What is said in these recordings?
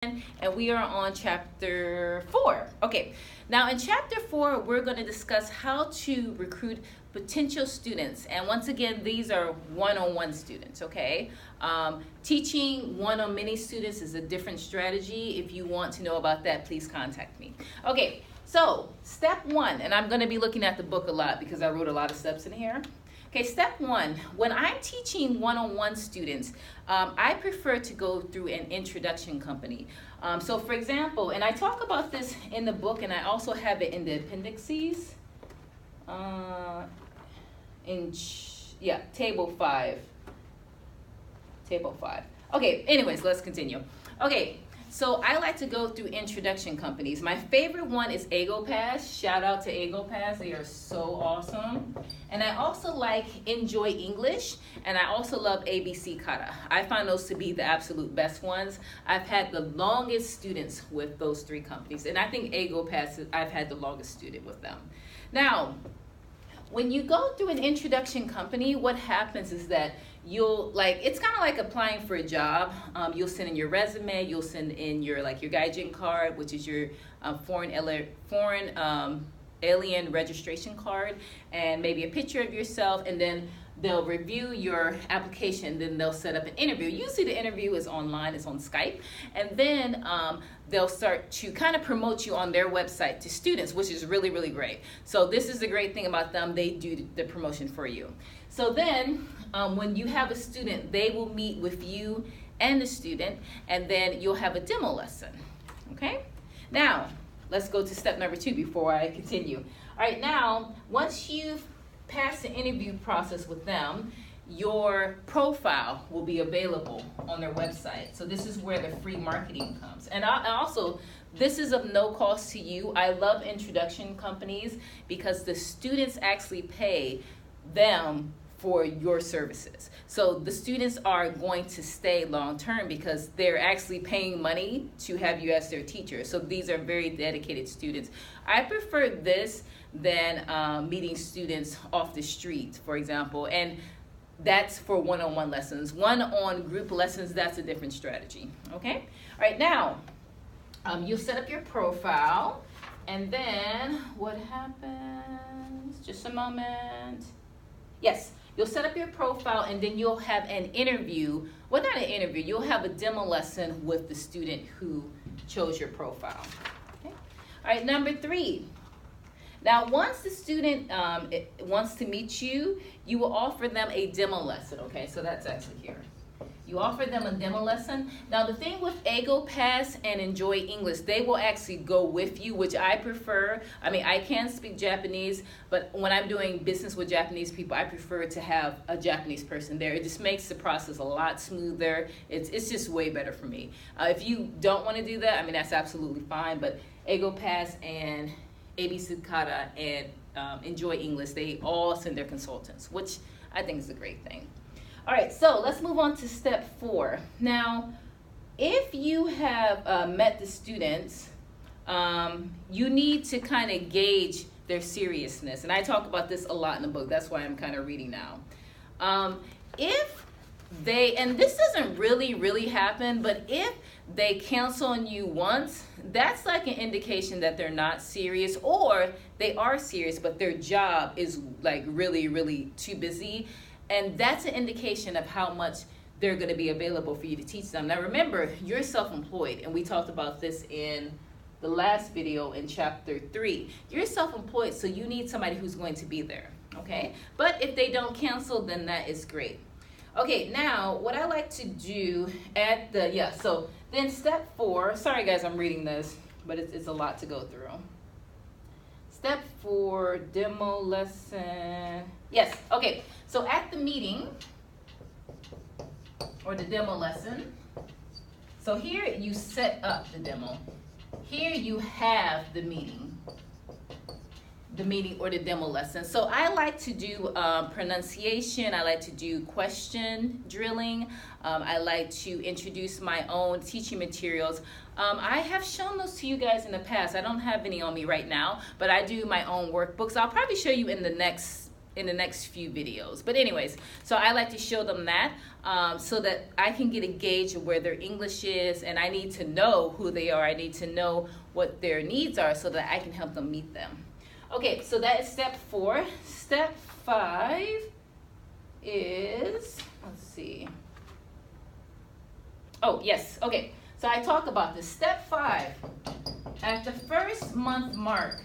and we are on chapter 4. Okay, now in chapter 4, we're going to discuss how to recruit potential students. And once again, these are one-on-one students, okay? Teaching one-on-many students is a different strategy. If you want to know about that, please contact me. Okay, so step 1, and I'm going to be looking at the book a lot because I wrote a lot of steps in here. Okay, step 1, when I'm teaching one-on-one students, I prefer to go through an introduction company. So for example, and I talk about this in the book, and I also have it in the appendices, table 5. Table 5. Okay, anyways, let's continue. Okay, so I like to go through introduction companies. My favorite one is EgoPass. Shout out to EgoPass. They are so awesome. And I also like Enjoy English, and I also love ABC Kata. I find those to be the absolute best ones. I've had the longest students with those 3 companies, and I think EgoPass, I've had the longest student with them. Now, when you go through an introduction company, what happens is that it's kind of like applying for a job. You'll send in your resume, you'll send in your Gaijin card, which is your foreign alien registration card, and maybe a picture of yourself, and then they'll review your application, then they'll set up an interview. Usually the interview is online, it's on Skype, and then they'll start to kind of promote you on their website to students, which is really, really great. So this is the great thing about them, they do the promotion for you. So then when you have a student, they will meet with you and the student, and then you'll have a demo lesson, okay? Now, let's go to step number 2 before I continue. All right, now, once you've passed the interview process with them, your profile will be available on their website. So this is where the free marketing comes. And also, this is of no cost to you. I love introduction companies because the students actually pay them for your services. So the students are going to stay long term because they're actually paying money to have you as their teacher. So these are very dedicated students. I prefer this than meeting students off the street, for example, and that's for one-on-one lessons. One-on group lessons, that's a different strategy, okay? All right, now, you'll set up your profile, and then what happens? Just a moment. Yes, you'll set up your profile, and then you'll have an interview. Well, not an interview. You'll have a demo lesson with the student who chose your profile. Okay. All right, number 3. Now, once the student wants to meet you, you will offer them a demo lesson. Okay, so that's actually here. You offer them a demo lesson. Now, the thing with EgoPass and Enjoy English, they will actually go with you, which I prefer. I mean, I can speak Japanese, but when I'm doing business with Japanese people, I prefer to have a Japanese person there. It just makes the process a lot smoother. It's just way better for me. If you don't want to do that, I mean, that's absolutely fine, but EgoPass and ABC Kata and Enjoy English, they all send their consultants, which I think is a great thing. All right, so let's move on to step 4. Now, if you have met the students, you need to kind of gauge their seriousness. And I talk about this a lot in the book. That's why I'm kind of reading now. If they, and this doesn't really happen, but if they cancel on you once, that's like an indication that they're not serious, or they are serious, but their job is like really too busy. And that's an indication of how much they're going to be available for you to teach them. Now remember, you're self-employed, and we talked about this in the last video in chapter 3. You're self-employed, so you need somebody who's going to be there, okay? But if they don't cancel, then that is great. Okay, now what I like to do at the, so then step 4, sorry guys, I'm reading this, but it's a lot to go through. Step 4, demo lesson. Yes, okay, so at the meeting, or the demo lesson, so here you set up the demo. Here you have the meeting or the demo lesson. So I like to do pronunciation, I like to do question drilling, I like to introduce my own teaching materials. I have shown those to you guys in the past. I don't have any on me right now, but I do my own workbooks. I'll probably show you in the next in the next few videos. But anyways, so I like to show them that so that I can get a gauge of where their English is, and I need to know who they are. I need to know what their needs are so that I can help them meet them. Okay, so that is step 4. Step 5 is, let's see. Oh, yes, okay. So I talk about this. Step 5, at the first month mark,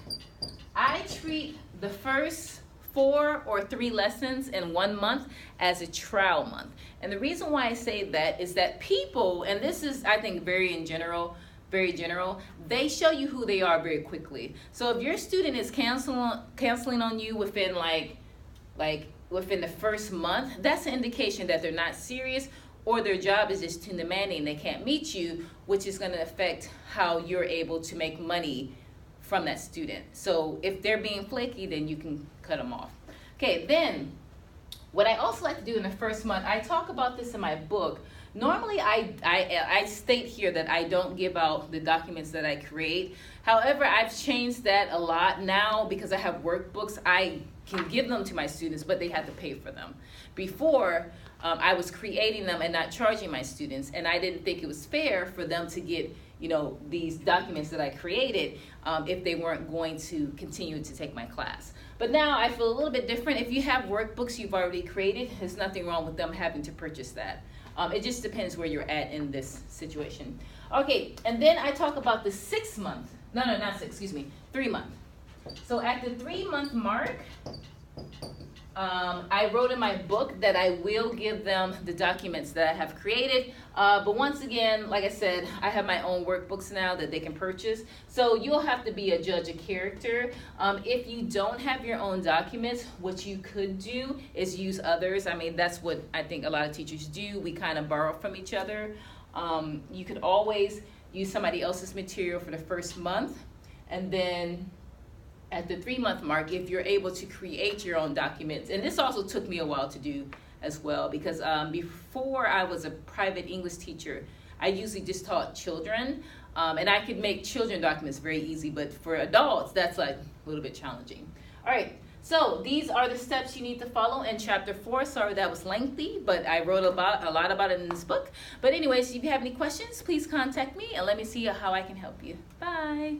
I treat the first 4 or 3 lessons in 1 month as a trial month. And the reason why I say that is that people, and this is, I think, very general, they show you who they are very quickly. So if your student is canceling on you within like within the first month, that's an indication that they're not serious, or their job is just too demanding, they can't meet you, which is going to affect how you're able to make money from that student. So if they're being flaky, then you can cut them off. Okay, then what I also like to do in the first month, I talk about this in my book. Normally I state here that I don't give out the documents that I create. However, I've changed that a lot now because I have workbooks. I can give them to my students, but they have to pay for them. Before, I was creating them and not charging my students, and I didn't think it was fair for them to get, you know, these documents that I created if they weren't going to continue to take my class. But now I feel a little bit different. If you have workbooks you've already created, there's nothing wrong with them having to purchase that. It just depends where you're at in this situation. Okay, and then I talk about the 6 month. No, not 6, excuse me, 3 month. So at the 3-month mark, I wrote in my book that I will give them the documents that I have created. But once again, like I said, I have my own workbooks now that they can purchase. So you'll have to be a judge of character. If you don't have your own documents, what you could do is use others. I mean, that's what I think a lot of teachers do. We kind of borrow from each other. You could always use somebody else's material for the first month, and then at the 3-month mark, if you're able to create your own documents, and this also took me a while to do as well, because before I was a private English teacher, I usually just taught children, and I could make children documents very easy, but for adults, that's like a little bit challenging. All right, so these are the steps you need to follow in chapter 4. Sorry that was lengthy, but I wrote a lot about it in this book. But anyways, if you have any questions, please contact me and let me see how I can help you. Bye.